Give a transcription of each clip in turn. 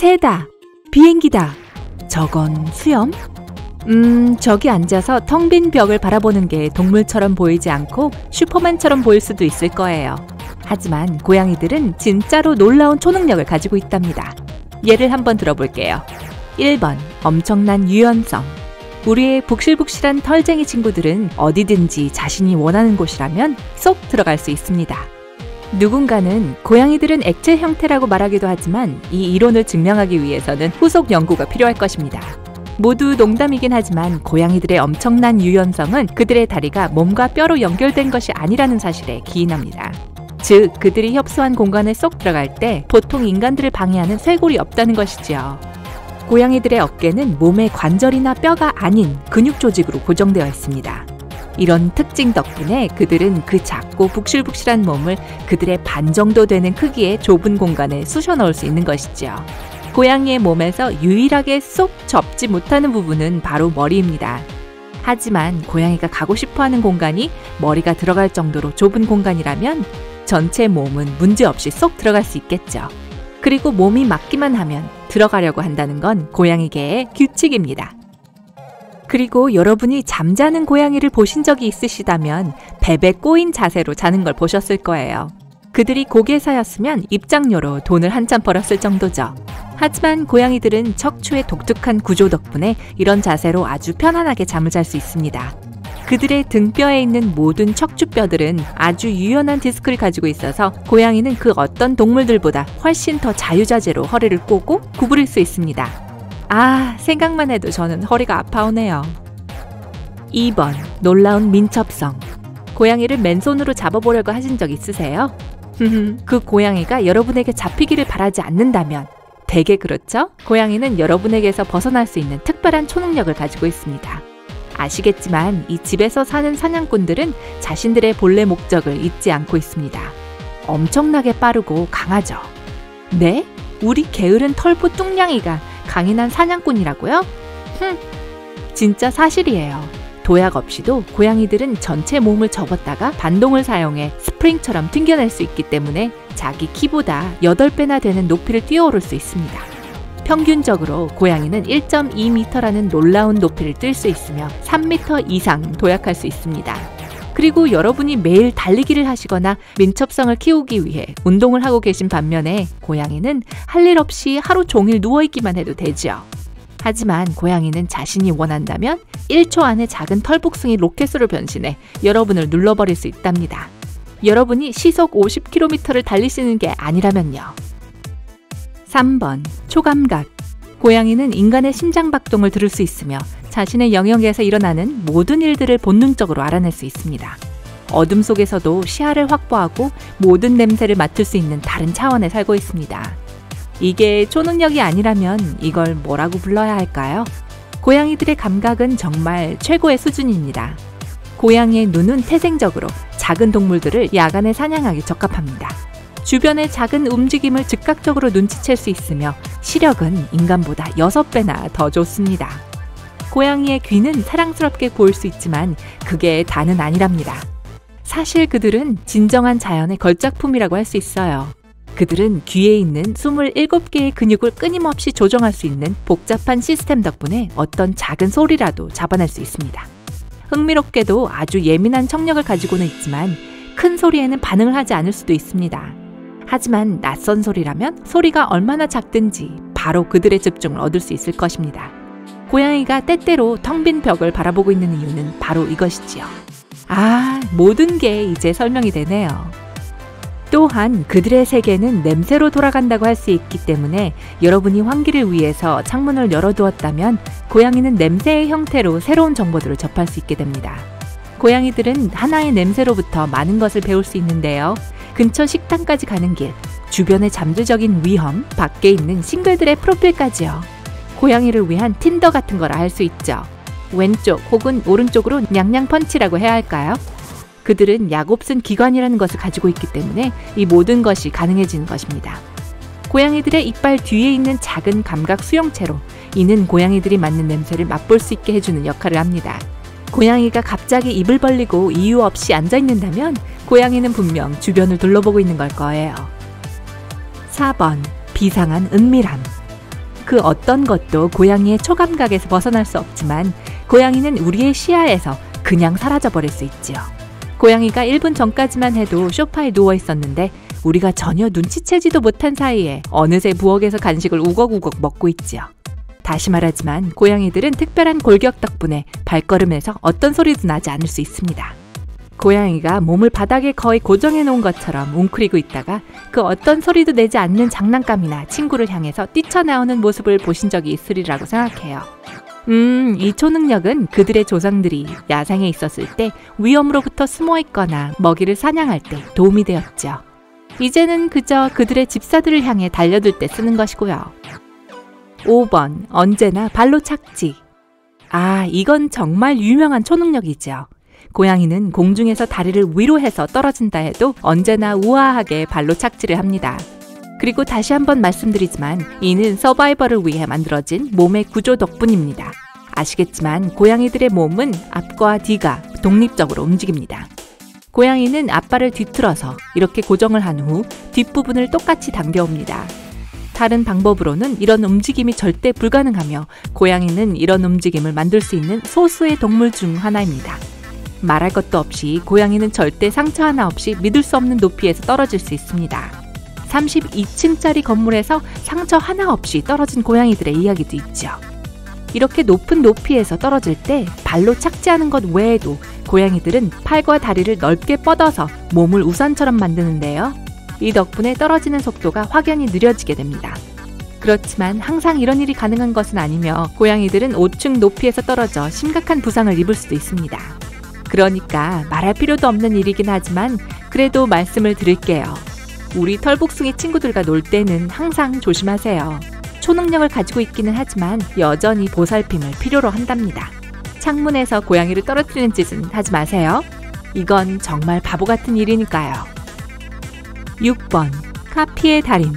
새다, 비행기다. 저건 수염? 저기 앉아서 텅 빈 벽을 바라보는 게 동물처럼 보이지 않고 슈퍼맨처럼 보일 수도 있을 거예요. 하지만 고양이들은 진짜로 놀라운 초능력을 가지고 있답니다. 예를 한번 들어볼게요. 1번, 엄청난 유연성. 우리의 북실북실한 털쟁이 친구들은 어디든지 자신이 원하는 곳이라면 쏙 들어갈 수 있습니다. 누군가는 고양이들은 액체 형태라고 말하기도 하지만 이 이론을 증명하기 위해서는 후속 연구가 필요할 것입니다. 모두 농담이긴 하지만 고양이들의 엄청난 유연성은 그들의 다리가 몸과 뼈로 연결된 것이 아니라는 사실에 기인합니다. 즉, 그들이 협소한 공간에 쏙 들어갈 때 보통 인간들을 방해하는 쇄골이 없다는 것이지요. 고양이들의 어깨는 몸의 관절이나 뼈가 아닌 근육 조직으로 고정되어 있습니다. 이런 특징 덕분에 그들은 그 작고 북실북실한 몸을 그들의 반 정도 되는 크기의 좁은 공간에 쑤셔 넣을 수 있는 것이지요. 고양이의 몸에서 유일하게 쏙 접지 못하는 부분은 바로 머리입니다. 하지만 고양이가 가고 싶어하는 공간이 머리가 들어갈 정도로 좁은 공간이라면 전체 몸은 문제없이 쏙 들어갈 수 있겠죠. 그리고 몸이 맞기만 하면 들어가려고 한다는 건 고양이계의 규칙입니다. 그리고 여러분이 잠자는 고양이를 보신 적이 있으시다면 베베 꼬인 자세로 자는 걸 보셨을 거예요. 그들이 고개사였으면 입장료로 돈을 한참 벌었을 정도죠. 하지만 고양이들은 척추의 독특한 구조 덕분에 이런 자세로 아주 편안하게 잠을 잘 수 있습니다. 그들의 등뼈에 있는 모든 척추뼈들은 아주 유연한 디스크를 가지고 있어서 고양이는 그 어떤 동물들보다 훨씬 더 자유자재로 허리를 꼬고 구부릴 수 있습니다. 아, 생각만 해도 저는 허리가 아파오네요. 2번, 놀라운 민첩성. 고양이를 맨손으로 잡아보려고 하신 적 있으세요? 그 고양이가 여러분에게 잡히기를 바라지 않는다면 되게 그렇죠? 고양이는 여러분에게서 벗어날 수 있는 특별한 초능력을 가지고 있습니다. 아시겠지만 이 집에서 사는 사냥꾼들은 자신들의 본래 목적을 잊지 않고 있습니다. 엄청나게 빠르고 강하죠. 네? 우리 게으른 털보 뚱냥이가 강인한 사냥꾼이라고요? 진짜 사실이에요. 도약 없이도 고양이들은 전체 몸을 접었다가 반동을 사용해 스프링처럼 튕겨낼 수 있기 때문에 자기 키보다 8배나 되는 높이를 뛰어오를 수 있습니다. 평균적으로 고양이는 1.2m라는 놀라운 높이를 뛸 수 있으며 3m 이상 도약할 수 있습니다. 그리고 여러분이 매일 달리기를 하시거나 민첩성을 키우기 위해 운동을 하고 계신 반면에 고양이는 할 일 없이 하루 종일 누워있기만 해도 되죠. 하지만 고양이는 자신이 원한다면 1초 안에 작은 털복숭이 로켓으로 변신해 여러분을 눌러버릴 수 있답니다. 여러분이 시속 50km를 달리시는 게 아니라면요. 3번, 초감각. 고양이는 인간의 심장박동을 들을 수 있으며 자신의 영역에서 일어나는 모든 일들을 본능적으로 알아낼 수 있습니다. 어둠 속에서도 시야를 확보하고 모든 냄새를 맡을 수 있는 다른 차원에 살고 있습니다. 이게 초능력이 아니라면 이걸 뭐라고 불러야 할까요? 고양이들의 감각은 정말 최고의 수준입니다. 고양이의 눈은 태생적으로 작은 동물들을 야간에 사냥하기 적합합니다. 주변의 작은 움직임을 즉각적으로 눈치챌 수 있으며 시력은 인간보다 6배나 더 좋습니다. 고양이의 귀는 사랑스럽게 보일 수 있지만 그게 다는 아니랍니다. 사실 그들은 진정한 자연의 걸작품이라고 할 수 있어요. 그들은 귀에 있는 27개의 근육을 끊임없이 조정할 수 있는 복잡한 시스템 덕분에 어떤 작은 소리라도 잡아낼 수 있습니다. 흥미롭게도 아주 예민한 청력을 가지고는 있지만 큰 소리에는 반응을 하지 않을 수도 있습니다. 하지만 낯선 소리라면 소리가 얼마나 작든지 바로 그들의 집중을 얻을 수 있을 것입니다. 고양이가 때때로 텅 빈 벽을 바라보고 있는 이유는 바로 이것이지요. 아, 모든 게 이제 설명이 되네요. 또한 그들의 세계는 냄새로 돌아간다고 할 수 있기 때문에 여러분이 환기를 위해서 창문을 열어두었다면 고양이는 냄새의 형태로 새로운 정보들을 접할 수 있게 됩니다. 고양이들은 하나의 냄새로부터 많은 것을 배울 수 있는데요. 근처 식당까지 가는 길, 주변의 잠재적인 위험, 밖에 있는 싱글들의 프로필까지요. 고양이를 위한 틴더 같은 거라 할 수 있죠. 왼쪽 혹은 오른쪽으로 냥냥 펀치라고 해야 할까요? 그들은 약없은 기관이라는 것을 가지고 있기 때문에 이 모든 것이 가능해지는 것입니다. 고양이들의 이빨 뒤에 있는 작은 감각 수용체로 이는 고양이들이 맡는 냄새를 맛볼 수 있게 해주는 역할을 합니다. 고양이가 갑자기 입을 벌리고 이유 없이 앉아있는다면 고양이는 분명 주변을 둘러보고 있는 걸 거예요. 4번, 비상한 은밀함. 그 어떤 것도 고양이의 초감각에서 벗어날 수 없지만 고양이는 우리의 시야에서 그냥 사라져버릴 수 있지요. 고양이가 1분 전까지만 해도 소파에 누워 있었는데 우리가 전혀 눈치채지도 못한 사이에 어느새 부엌에서 간식을 우걱우걱 먹고 있지요. 다시 말하지만 고양이들은 특별한 골격 덕분에 발걸음에서 어떤 소리도 나지 않을 수 있습니다. 고양이가 몸을 바닥에 거의 고정해 놓은 것처럼 웅크리고 있다가 그 어떤 소리도 내지 않는 장난감이나 친구를 향해서 뛰쳐나오는 모습을 보신 적이 있으리라고 생각해요. 이 초능력은 그들의 조상들이 야생에 있었을 때 위험으로부터 숨어 있거나 먹이를 사냥할 때 도움이 되었죠. 이제는 그저 그들의 집사들을 향해 달려들 때 쓰는 것이고요. 5번, 언제나 발로 착지. 이건 정말 유명한 초능력이죠. 고양이는 공중에서 다리를 위로 해서 떨어진다 해도 언제나 우아하게 발로 착지를 합니다. 그리고 다시 한번 말씀드리지만 이는 서바이벌을 위해 만들어진 몸의 구조 덕분입니다. 아시겠지만 고양이들의 몸은 앞과 뒤가 독립적으로 움직입니다. 고양이는 앞발을 뒤틀어서 이렇게 고정을 한 후 뒷부분을 똑같이 당겨옵니다. 다른 방법으로는 이런 움직임이 절대 불가능하며 고양이는 이런 움직임을 만들 수 있는 소수의 동물 중 하나입니다. 말할 것도 없이 고양이는 절대 상처 하나 없이 믿을 수 없는 높이에서 떨어질 수 있습니다. 32층짜리 건물에서 상처 하나 없이 떨어진 고양이들의 이야기도 있죠. 이렇게 높은 높이에서 떨어질 때 발로 착지하는 것 외에도 고양이들은 팔과 다리를 넓게 뻗어서 몸을 우산처럼 만드는데요. 이 덕분에 떨어지는 속도가 확연히 느려지게 됩니다. 그렇지만 항상 이런 일이 가능한 것은 아니며 고양이들은 5층 높이에서 떨어져 심각한 부상을 입을 수도 있습니다. 그러니까 말할 필요도 없는 일이긴 하지만 그래도 말씀을 드릴게요. 우리 털복숭이 친구들과 놀 때는 항상 조심하세요. 초능력을 가지고 있기는 하지만 여전히 보살핌을 필요로 한답니다. 창문에서 고양이를 떨어뜨리는 짓은 하지 마세요. 이건 정말 바보 같은 일이니까요. 6번, 카피의 달인.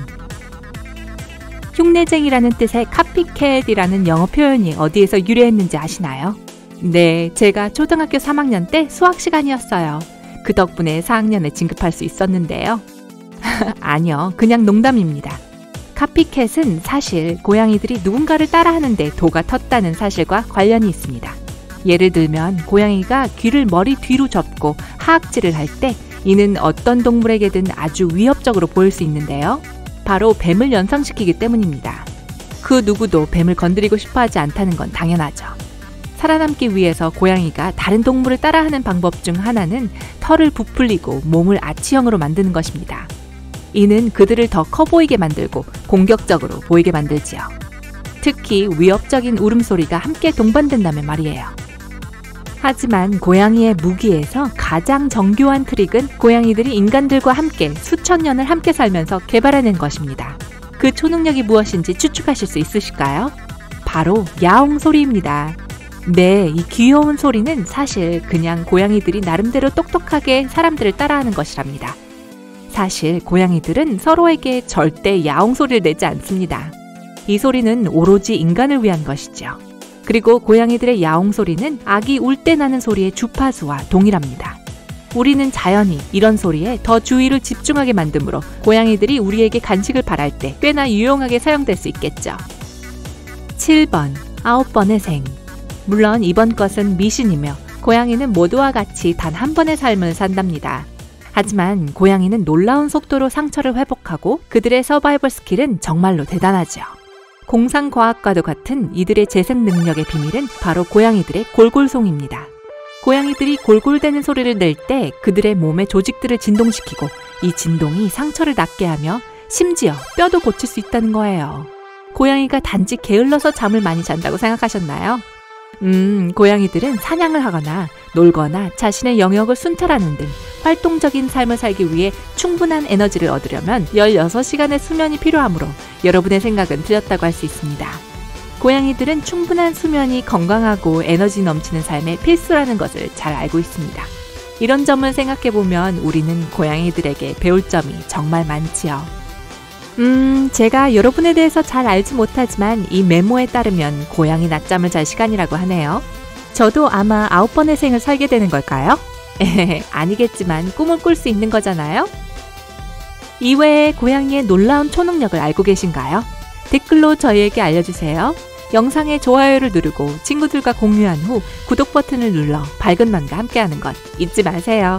흉내쟁이라는 뜻의 카피캣이라는 영어 표현이 어디에서 유래했는지 아시나요? 네, 제가 초등학교 3학년 때 수학 시간이었어요. 그 덕분에 4학년에 진급할 수 있었는데요. 아니요, 그냥 농담입니다. 카피캣은 사실 고양이들이 누군가를 따라하는데 도가 텄다는 사실과 관련이 있습니다. 예를 들면 고양이가 귀를 머리 뒤로 접고 하악질을 할 때 이는 어떤 동물에게든 아주 위협적으로 보일 수 있는데요. 바로 뱀을 연상시키기 때문입니다. 그 누구도 뱀을 건드리고 싶어 하지 않다는 건 당연하죠. 살아남기 위해서 고양이가 다른 동물을 따라하는 방법 중 하나는 털을 부풀리고 몸을 아치형으로 만드는 것입니다. 이는 그들을 더 커 보이게 만들고 공격적으로 보이게 만들지요. 특히 위협적인 울음소리가 함께 동반된다면 말이에요. 하지만 고양이의 무기에서 가장 정교한 트릭은 고양이들이 인간들과 함께 수천 년을 함께 살면서 개발해낸 것입니다. 그 초능력이 무엇인지 추측하실 수 있으실까요? 바로 야옹 소리입니다. 네, 이 귀여운 소리는 사실 그냥 고양이들이 나름대로 똑똑하게 사람들을 따라하는 것이랍니다. 사실 고양이들은 서로에게 절대 야옹 소리를 내지 않습니다. 이 소리는 오로지 인간을 위한 것이죠. 그리고 고양이들의 야옹 소리는 아기 울 때 나는 소리의 주파수와 동일합니다. 우리는 자연히 이런 소리에 더 주의를 집중하게 만드므로 고양이들이 우리에게 간식을 바랄 때 꽤나 유용하게 사용될 수 있겠죠. 7번, 9번의 생. 물론 이번 것은 미신이며 고양이는 모두와 같이 단 한 번의 삶을 산답니다. 하지만 고양이는 놀라운 속도로 상처를 회복하고 그들의 서바이벌 스킬은 정말로 대단하죠. 공상과학과도 같은 이들의 재생 능력의 비밀은 바로 고양이들의 골골송입니다. 고양이들이 골골대는 소리를 낼 때 그들의 몸의 조직들을 진동시키고 이 진동이 상처를 낫게 하며 심지어 뼈도 고칠 수 있다는 거예요. 고양이가 단지 게을러서 잠을 많이 잔다고 생각하셨나요? 고양이들은 사냥을 하거나 놀거나 자신의 영역을 순찰하는 등 활동적인 삶을 살기 위해 충분한 에너지를 얻으려면 16시간의 수면이 필요하므로 여러분의 생각은 틀렸다고 할 수 있습니다. 고양이들은 충분한 수면이 건강하고 에너지 넘치는 삶의 필수라는 것을 잘 알고 있습니다. 이런 점을 생각해보면 우리는 고양이들에게 배울 점이 정말 많지요. 제가 여러분에 대해서 잘 알지 못하지만 이 메모에 따르면 고양이 낮잠을 잘 시간이라고 하네요. 저도 아마 9번의 생을 살게 되는 걸까요? 아니겠지만 꿈을 꿀 수 있는 거잖아요. 이외에 고양이의 놀라운 초능력을 알고 계신가요? 댓글로 저희에게 알려주세요. 영상에 좋아요를 누르고 친구들과 공유한 후 구독 버튼을 눌러 밝은 맛과 함께하는 것 잊지 마세요.